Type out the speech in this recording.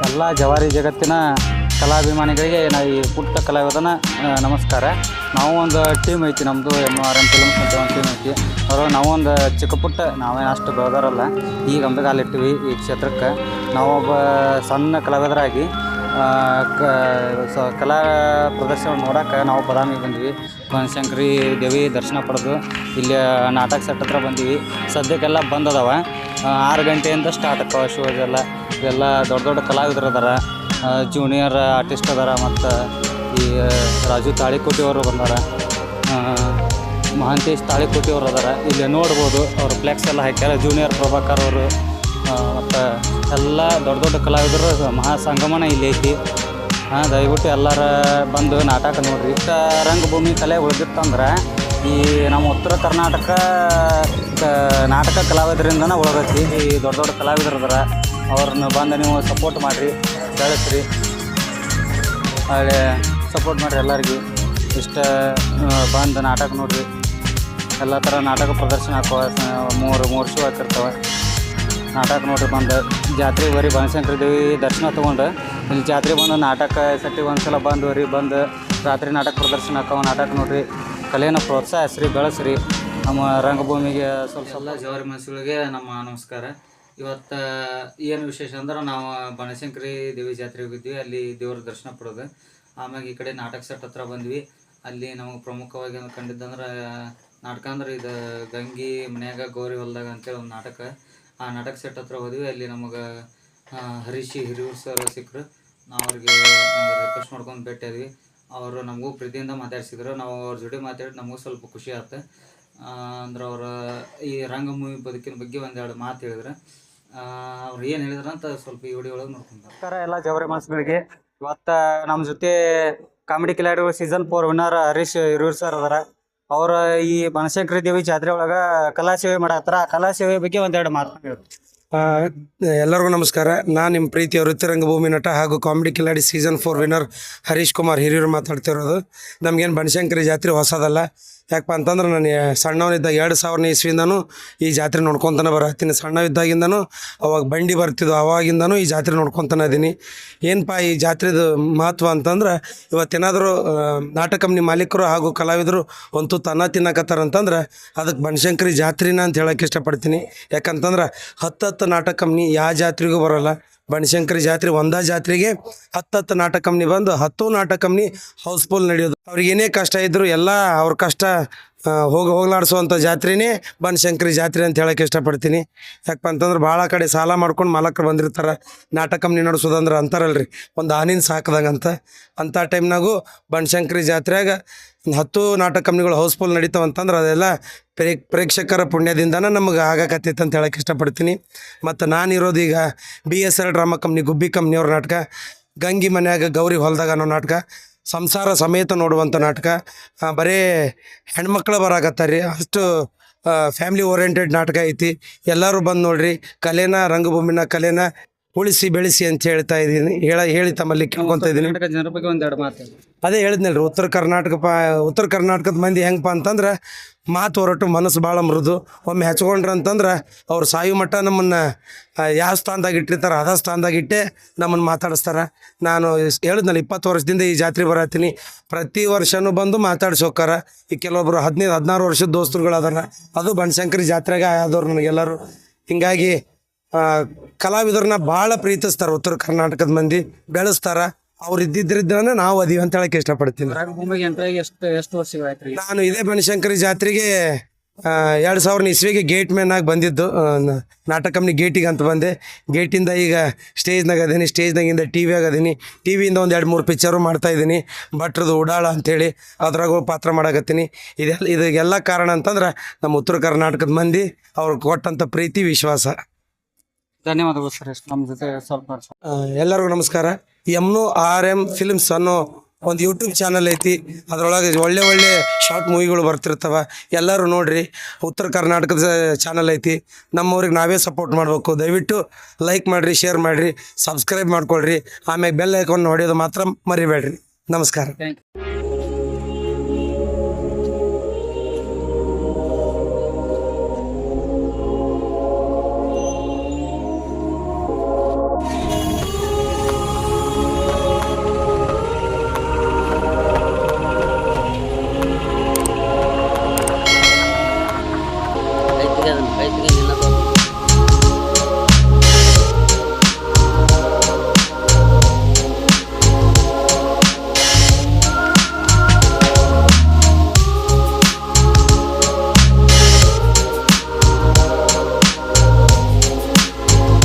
ಎಲ್ಲ ಜವಾರಿ ಜಗತ್ತಿನ ಕಲಾಭಿಮಾನಿಗಳಿಗೆ ಈ ಪುಟ್ಟ ಕಲಾವಿದನ ನಮಸ್ಕಾರ. ನಾವು ಒಂದು ಟೀಮ್ ಐತಿ, ನಮ್ಮದು MRM ಫಿಲ್ಮ್ಸ್ ಅಂತ ಒಂದು ಟೀಮ್ ಐತಿ. ನಾವು ಒಂದು ಚಿಕ್ಕ ಪುಟ್ಟ, ನಾವೇನು ಅಷ್ಟು ಬೆಳೆದಾರಲ್ಲ, ಈಗ ಅಂಬೆಗಾಲಿಟ್ಟಿವಿ ಈ ಕ್ಷೇತ್ರಕ್ಕೆ. ನಾವೊಬ್ಬ ಸಣ್ಣ ಕಲಾವಿದರಾಗಿ ಕಲಾ ಪ್ರದರ್ಶನ ನೋಡೋಕೆ ನಾವು ಬದಾಮಿಗೆ ಬಂದ್ವಿ. ಬನಶಂಕರಿ ದೇವಿ ದರ್ಶನ ಪಡೆದು ಇಲ್ಲಿ ನಾಟಕ ಸೆಟ್ ಹತ್ರ ಬಂದೀವಿ. ಸದ್ಯಕ್ಕೆಲ್ಲ ಬಂದದವ. 6 ಗಂಟೆಯಿಂದ ಸ್ಟಾರ್ಟ್ ಆಕ್ಕವ ಶೋ. ಇದೆಲ್ಲ ದೊಡ್ಡ ದೊಡ್ಡ ಕಲಾವಿದರು ಅದಾರ, ಜೂನಿಯರ್ ಆರ್ಟಿಸ್ಟ್ ಅದಾರ, ಮತ್ತು ಈ ರಾಜು ತಾಳಿಕೋಟಿ ಅವರು ಬಂದಾರ, ಮಹಾಂತೇಶ್ ತಾಳಿಕೋಟಿ ಅವರು ಅದಾರ. ಇಲ್ಲಿ ನೋಡ್ಬೋದು, ಅವ್ರು ಫ್ಲೆಕ್ಸ್ ಎಲ್ಲ ಹಾಕ್ಯಾರ. ಜೂನಿಯರ್ ಪ್ರಭಾಕರ್ ಅವರು ಮತ್ತು ಎಲ್ಲ ದೊಡ್ಡ ದೊಡ್ಡ ಕಲಾವಿದರು ಮಹಾಸಂಗಮನ ಇಲ್ಲಿ ಐತಿ. ದಯವಿಟ್ಟು ಎಲ್ಲರ ಬಂದು ನಾಟಕ ನೋಡಿರಿ. ರಂಗಭೂಮಿ ಕಲೆ ಉಳಿದಿತ್ತಂದ್ರೆ ಈ ನಮ್ಮ ಉತ್ತರ ಕರ್ನಾಟಕ ನಾಟಕ ಕಲಾವಿದರಿಂದನೇ ಉಳಿದೈತಿ. ಈ ದೊಡ್ಡ ದೊಡ್ಡ ಕಲಾವಿದರು ಅದಾರ, ಅವ್ರನ್ನ ಬಂದು ನೀವು ಸಪೋರ್ಟ್ ಮಾಡಿರಿ, ಬೆಳೆಸ್ರಿ, ಒಳ್ಳೆ ಸಪೋರ್ಟ್ ಮಾಡಿರಿ ಎಲ್ಲರಿಗೂ. ಇಷ್ಟ ಬಂದು ನಾಟಕ ನೋಡಿರಿ. ಎಲ್ಲ ಥರ ನಾಟಕ ಪ್ರದರ್ಶನ ಹಾಕುವ, ಮೂರು ಶೋ ಹಾಕಿರ್ತವೆ. ನಾಟಕ ನೋಡ್ರಿ, ಬಂದು ಜಾತ್ರೆಗೆ ಬರೀ ಬನಶಂಕರಿ ದೇವಿ ದರ್ಶನ ತೊಗೊಂಡು ಇಲ್ಲಿ ಜಾತ್ರೆ ಬಂದು ನಾಟಕ ಸೆಟ್ಟಿಗೆ ಒಂದು ಸಲ ಬಂದು ರಾತ್ರಿ ನಾಟಕ ಪ್ರದರ್ಶನ ಹಾಕೋ ನಾಟಕ ನೋಡಿರಿ. ಕಲೆಯನ್ನು ಪ್ರೋತ್ಸಾಹಿಸ್ರಿ, ಬೆಳೆಸ್ರಿ. ನಮ್ಮ ರಂಗಭೂಮಿಗೆ ಸ್ವಲ್ಪ ಜವಾರಿ ಮನಸ್ಸುಗಳಿಗೆ ನಮ್ಮ ನಮಸ್ಕಾರ. ಇವತ್ತು ಏನು ವಿಶೇಷ ಅಂದ್ರೆ, ನಾವು ಬನಶಂಕರಿ ದೇವಿ ಜಾತ್ರೆಗೆ ಹೋಗಿದ್ವಿ. ಅಲ್ಲಿ ದೇವ್ರ ದರ್ಶನ ಪಡೋದು. ಆಮ್ಯಾಗ ಈ ಕಡೆ ನಾಟಕ ಸೆಟ್ ಹತ್ರ ಬಂದ್ವಿ. ಅಲ್ಲಿ ನಮಗೆ ಪ್ರಮುಖವಾಗಿ ಕಂಡಿದ್ದಂದ್ರೆ ನಾಟಕ ಅಂದ್ರೆ ಇದು ಗಂಗಿ ಮನ್ಯಾಗ ಗೌರಿ ಹೊಲ್ದಾಗ ಅಂತೇಳಿ ಒಂದು ನಾಟಕ. ಆ ನಾಟಕ ಸೆಟ್ ಹತ್ರ ಹೋದ್ವಿ. ಅಲ್ಲಿ ನಮಗೆ ಹರೀಶಿ ಹಿರಿಯೂರು ಸರ್ ಸಿಕ್ಕರು. ನಾವು ಅವ್ರಿಗೆ ರಿಕ್ವೆಸ್ಟ್ ಮಾಡ್ಕೊಂಡು ಭೇಟಿಯಾದ್ವಿ. ಅವರು ನಮಗೂ ಪ್ರೀತಿಯಿಂದ ಮಾತಾಡ್ಸಿದ್ರು. ನಾವು ಅವ್ರ ಜೊತೆ ಮಾತಾಡಿ ನಮಗೂ ಸ್ವಲ್ಪ ಖುಷಿ ಆಯ್ತು. ಅಂದ್ರೆ ಅವರು ಈ ರಂಗಭೂಮಿ ಬದುಕಿನ ಬಗ್ಗೆ ಒಂದೆರಡು ಮಾತು ಹೇಳಿದ್ರು. ಅವ್ರು ಏನು ಹೇಳಿದ್ರು ಅಂತ ಸ್ವಲ್ಪ ಈ ವಿಡಿಯೋ ಒಳಗೆ ನೋಡ್ಕೊಂತಾರೆ. ಎಲ್ಲ ಜವರಿ ಮಾಸ್ಗಳಿಗೆ ಇವತ್ತು ನಮ್ಮ ಜೊತೆ ಕಾಮಿಡಿ ಕಿಲಾಡಿಗಳು season 4 winner Harish Hiriyur sir ಅದಾರ. ಅವ್ರ ಈ ಬನಶಂಕರಿ ದೇವಿ ಜಾತ್ರೆ ಒಳಗೆ ಕಲಾ ಸೇವೆ ಮಾಡತ್ತಾರ. ಆ ಕಲಾ ಸೇವೆ ಬಗ್ಗೆ ಒಂದೆರಡು ಮಾತು. ಎಲ್ಲರಿಗೂ ನಮಸ್ಕಾರ. ನಾನು ನಿಮ್ಮ ಪ್ರೀತಿಯ ವೃತ್ತಿ ರಂಗಭೂಮಿ ನಟ ಹಾಗೂ comedy Kiladi season 4 winner Harish Kumar Hiriyur ಮಾತಾಡ್ತಿರೋದು. ನಮಗೇನು ಬನಶಂಕರಿ ಜಾತ್ರೆ ಹೊಸದಲ್ಲ. ಯಾಕಪ್ಪ ಅಂತಂದ್ರೆ ನಾನು ಸಣ್ಣವನಿದ್ದಾಗ 2000 ಇಸ್ವಿಯಿಂದನೂ ಈ ಜಾತ್ರೆ ನೋಡ್ಕೊತಾನೆ ಬರತ್ತೀನಿ. ಸಣ್ಣವಿದ್ದಾಗಿಂದನೂ ಅವಾಗ ಬಂಡಿ ಬರ್ತಿದ್ವು, ಅವಾಗಿಂದನೂ ಈ ಜಾತ್ರೆ ನೋಡ್ಕೊತಾನೆ ಇದ್ದೀನಿ. ಏನಪ್ಪ ಈ ಜಾತ್ರೆದು ಮಹತ್ವ ಅಂತಂದ್ರೆ, ಇವತ್ತೇನಾದರೂ ನಾಟಕ ಕಂಪ್ನಿ ಮಾಲೀಕರು ಹಾಗೂ ಕಲಾವಿದರು ಒಂದು ತುತ್ತು ಅನ್ನ ತಿನ್ನಕತ್ತಾರಂತಂದ್ರೆ ಅದಕ್ಕೆ ಬನಶಂಕರಿ ಜಾತ್ರೆನ ಅಂತ ಹೇಳೋಕ್ಕೆ ಇಷ್ಟಪಡ್ತೀನಿ. ಯಾಕಂತಂದ್ರೆ 10 ನಾಟಕ ಕಂಪ್ನಿ ಯಾವ ಜಾತ್ರೆಗೂ ಬರೋಲ್ಲ. ಬನಶಂಕರಿ ಜಾತ್ರೆ ಒಂದೇ ಜಾತ್ರೆಗೆ 10 ನಾಟಕ ಕಂಪ್ನಿ ಬಂದು 10 ನಾಟಕ ಕಂಪ್ನಿ ಹೌಸ್ಫುಲ್ ನಡೆಯೋದು. ಅವ್ರಿಗೆ ಏನೇ ಕಷ್ಟ ಇದ್ದರೂ ಎಲ್ಲ ಅವ್ರ ಕಷ್ಟ ಹೋಗ್ಲಾಡಿಸುವಂಥ ಜಾತ್ರೆನೇ ಬನಶಂಕರಿ ಜಾತ್ರೆ ಅಂತ ಹೇಳೋಕ್ಕೆ ಇಷ್ಟಪಡ್ತೀನಿ. ಯಾಕಪ್ಪ ಅಂತಂದ್ರೆ ಭಾಳ ಕಡೆ ಸಾಲ ಮಾಡ್ಕೊಂಡು ಮಾಲಕರು ಬಂದಿರ್ತಾರೆ. ನಾಟಕ ಕಂಪ್ನಿ ನಡೆಸೋದಂದ್ರೆ ಅಂತಾರಲ್ರಿ, ಒಂದು ಆನಿನ ಸಾಕ್ದಂಗಂತ. ಅಂಥ ಟೈಮ್ನಾಗೂ ಬನಶಂಕರಿ ಜಾತ್ರೆಯಾಗ 10 ನಾಟಕ ಕಂಪ್ನಿಗಳು ಹೌಸ್ಫುಲ್ ನಡೀತಾವಂತಂದ್ರೆ ಅದೆಲ್ಲ ಪ್ರೇಕ್ಷಕರ ಪುಣ್ಯದಿಂದನೇ ನಮಗೆ ಆಗಕತ್ತೈತೆ ಅಂತ ಹೇಳೋಕ್ಕೆ ಇಷ್ಟಪಡ್ತೀನಿ. ಮತ್ತು ನಾನಿರೋದು ಈಗ BSL ಡ್ರಾಮಾ ಕಂಪ್ನಿ ಗುಬ್ಬಿ ಕಂಪ್ನಿಯವ್ರ ನಾಟಕ, ಗಂಗಿ ಮನ್ಯಾಗ ಗೌರಿ ಹೊಲ್ದಾಗ ಅನ್ನೋ ನಾಟಕ, ಸಂಸಾರ ಸಮೇತ ನೋಡುವಂಥ ನಾಟಕ. ಬರೀ ಹೆಣ್ಮಕ್ಳು ಬರಾಕತ್ತಾರೆ, ಅಷ್ಟು ಫ್ಯಾಮಿಲಿ ಓರಿಯೆಂಟೆಡ್ ನಾಟಕ ಐತಿ. ಎಲ್ಲರೂ ಬಂದು ನೋಡ್ರಿ. ರಂಗಭೂಮಿನ ಕಲೆನ ಉಳಿಸಿ ಬೆಳೆಸಿ ಅಂತ ಹೇಳ್ತಾ ಇದ್ದೀನಿ, ಹೇಳಿ ತಮ್ಮಲ್ಲಿ ಕೇಳ್ಕೊತಾ ಇದ್ದೀನಿ. ಜನರ ಬಗ್ಗೆ ಒಂದೆರಡು ಮಾತು. ಅದೇ ಹೇಳಿದ್ನಲ್ರಿ, ಉತ್ತರ ಕರ್ನಾಟಕದ ಮಂದಿ ಹೆಂಗಪ್ಪ ಅಂತಂದ್ರೆ ಮಾತು ಹೊರಟು ಮನಸ್ಸು ಭಾಳ ಮೃದು. ಒಮ್ಮೆ ಹಚ್ಕೊಂಡ್ರೆ ಅಂತಂದ್ರೆ ಅವ್ರು ಸಾಯು ಮಟ್ಟ ನಮ್ಮನ್ನು ಯಾವ ಸ್ಥಾನದಾಗ ಇಟ್ಟಿರ್ತಾರೆ ಅದೇ ಸ್ಥಾನದಾಗ ಇಟ್ಟೇ ನಮ್ಮನ್ನು ಮಾತಾಡಿಸ್ತಾರೆ. ನಾನು ಹೇಳಿದ್ನಲ್ಲ, 20 ವರ್ಷದಿಂದ ಈ ಜಾತ್ರೆ ಬರತ್ತೀನಿ. ಪ್ರತಿ ವರ್ಷವೂ ಬಂದು ಮಾತಾಡ್ಸೋಕ್ಕಾರ. ಈ ಕೆಲವೊಬ್ಬರು 15-16 ವರ್ಷದ ದೋಸ್ತರುಗಳು ಅದಾರ, ಅದು ಬನಶಂಕರಿ ಜಾತ್ರೆಗೆ ಆದವ್ರು ನನಗೆಲ್ಲರೂ. ಹಿಂಗಾಗಿ ಕಲಾವಿದರನ್ನ ಭಾಳ ಪ್ರೀತಿಸ್ತಾರೆ. ಉತ್ತರ ಕರ್ನಾಟಕದ ಮಂದಿ ಬೆಳೆಸ್ತಾರೆ. ಅವ್ರು ಇದ್ದಿದ್ರಿದ್ದಾನೆ ನಾವು ಅದೀವಿ ಅಂತ ಹೇಳಕ್ಕೆ ಇಷ್ಟಪಡ್ತೀನಿ. ಎಷ್ಟು ವರ್ಷಗಳಾಯ್ತು? ನಾನು ಇದೇ ಬನಶಂಕರಿ ಜಾತ್ರೆಗೆ 2000 ಇಸ್ವಿಗೆ ಗೇಟ್ ಮ್ಯಾನ್ ಆಗಿ ಬಂದಿದ್ದು. ನಾಟಕ ಕಂಪ್ನಿ ಗೇಟಿಗೆ ಅಂತ ಬಂದೆ. ಗೇಟಿಂದ ಈಗ ಸ್ಟೇಜ್ನಾಗ ಅದೀನಿ, ಸ್ಟೇಜ್ನಾಗಿಂದ TV ಆಗದೀನಿ, TVಯಿಂದ ಒಂದು 2-3 ಪಿಕ್ಚರು ಮಾಡ್ತಾಯಿದ್ದೀನಿ. ಭಟ್ರದ್ದು ಉಡಾಳ ಅಂಥೇಳಿ ಅದ್ರಾಗ ಪಾತ್ರ ಮಾಡಕತ್ತೀನಿ. ಇದೆಲ್ಲ ಕಾರಣ ಅಂತಂದ್ರೆ ನಮ್ಮ ಉತ್ತರ ಕರ್ನಾಟಕದ ಮಂದಿ ಅವ್ರು ಕೊಟ್ಟಂಥ ಪ್ರೀತಿ, ವಿಶ್ವಾಸ. ಧನ್ಯವಾದಗಳು ಸರ್. ನಮ್ಮ ಜೊತೆ ಸ್ವಲ್ಪ ಎಲ್ಲರಿಗೂ ನಮಸ್ಕಾರ. MRM ಫಿಲ್ಮ್ಸ್ ಅನ್ನೋ ಒಂದು ಯೂಟ್ಯೂಬ್ ಚಾನಲ್ ಐತಿ. ಅದರೊಳಗೆ ಒಳ್ಳೆ ಶಾರ್ಟ್ ಮೂವಿಗಳು ಬರ್ತಿರ್ತವೆ. ಎಲ್ಲರೂ ನೋಡಿರಿ. ಉತ್ತರ ಕರ್ನಾಟಕದ ಚಾನಲ್ ಐತಿ. ನಮ್ಮವ್ರಿಗೆ ನಾವೇ ಸಪೋರ್ಟ್ ಮಾಡಬೇಕು. ದಯವಿಟ್ಟು ಲೈಕ್ ಮಾಡಿರಿ, ಶೇರ್ ಮಾಡಿರಿ, ಸಬ್ಸ್ಕ್ರೈಬ್ ಮಾಡ್ಕೊಳ್ರಿ. ಆಮೇಲೆ ಬೆಲ್ ಐಕಾನ್ ಹೊಡೆಯೋದು ಮಾತ್ರ ಮರಿಬೇಡ್ರಿ. ನಮಸ್ಕಾರ. Thank you.